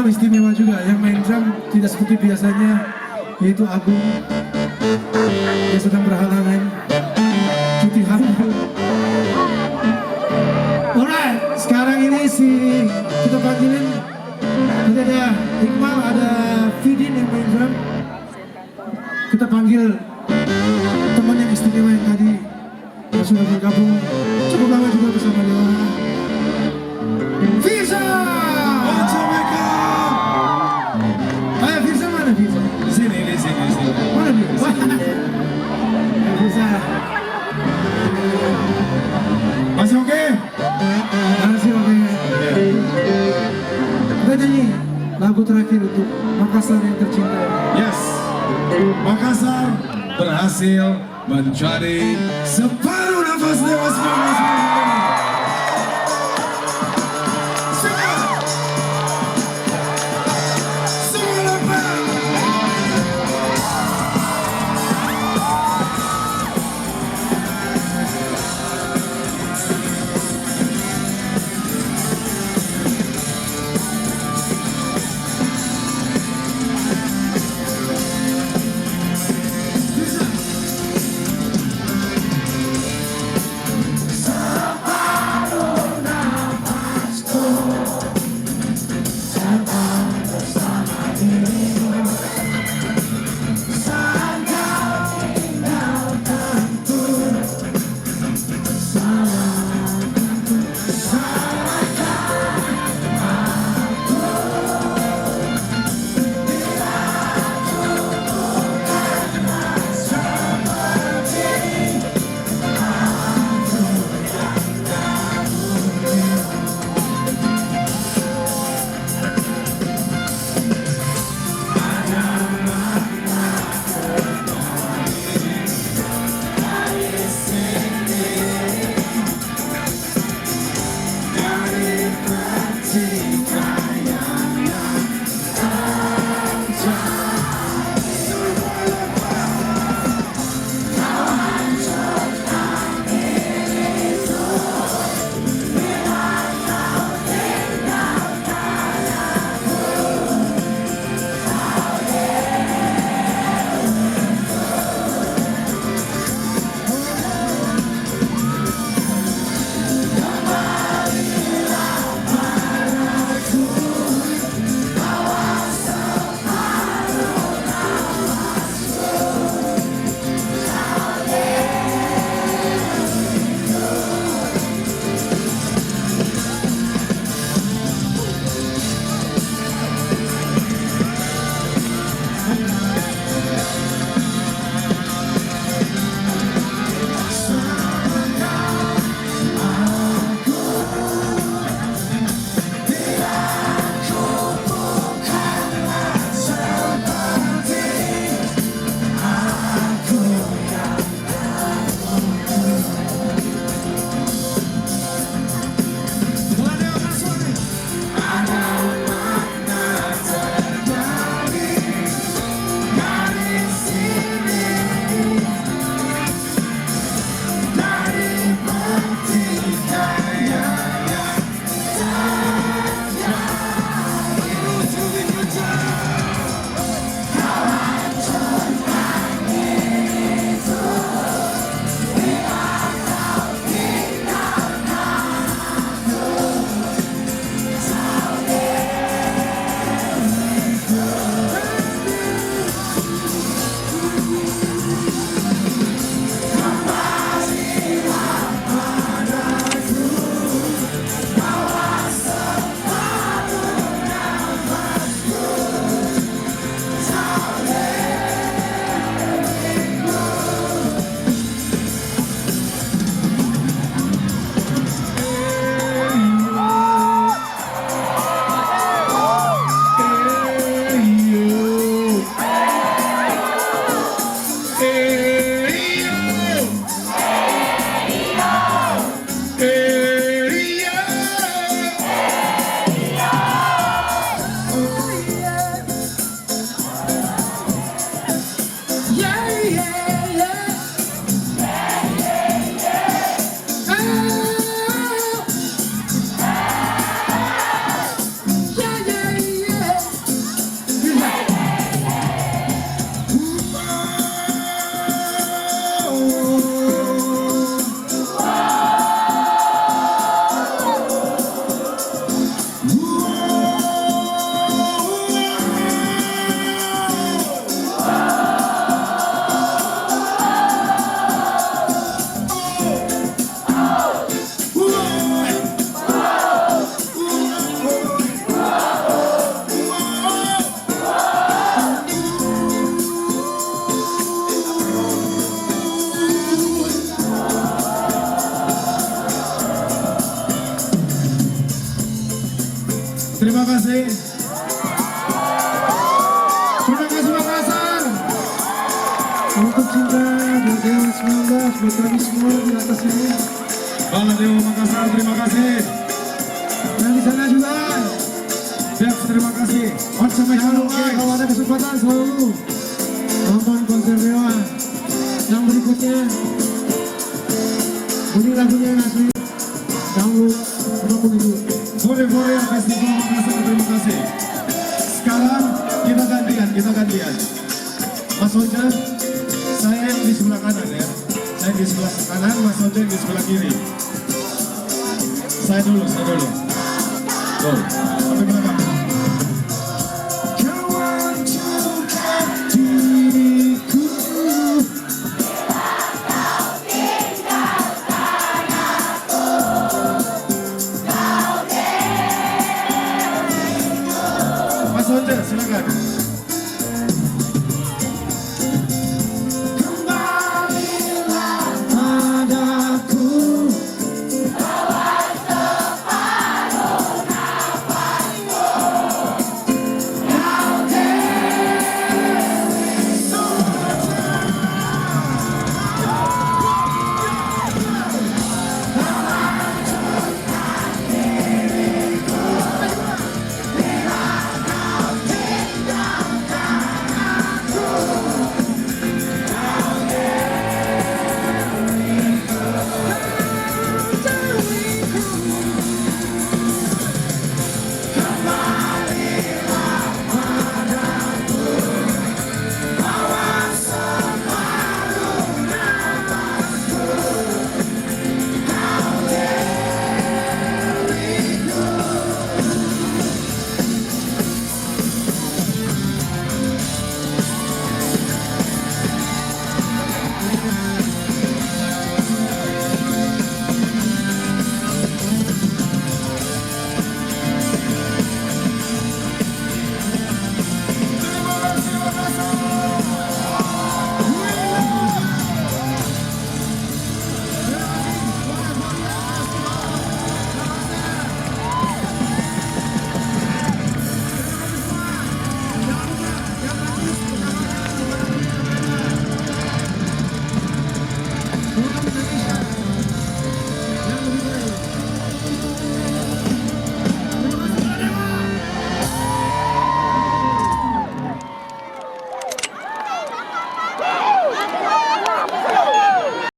malam istimewa juga. Yang main drum tidak seperti biasanya, yaitu Agung. Dia sedang berhalangan cuti hamil. Alright, sekarang ini kita panggilin. Tadi ada Iqbal, ada Fidin yang main drum. Kita panggil teman yang istimewa yang tadi yang sudah bergabung cukup lama juga bersama dia. Firza! Ayo Firza, mana Firza? Di sini. Mana dia? Firza. Masih oke? Masih oke. Kita nyanyi lagu terakhir untuk Makassar yang tercinta. Yes. Makassar berhasil mencari separuh nafas dewas Makassar. Terima kasih. Terima kasih Makassar. Untuk cinta Dewa 19 buat kami semua di atas ini. Baladewa Makassar, terima kasih. Dan di sana juga. Siap, terima kasih. On sampai halo kalau ada kesempatan selalu nonton konser Dewa. Yang berikutnya ini lagunya yang asli. Download apapun itu. Fore Festival Makassar, terima kasih. Sekarang kita gantian. Mas Oja, saya di sebelah kanan ya. Saya di sebelah kanan, Mas Oja di sebelah kiri. Saya dulu. Tuh, sampai belakang. Kawan juga diriku. Mas Oja, silakan.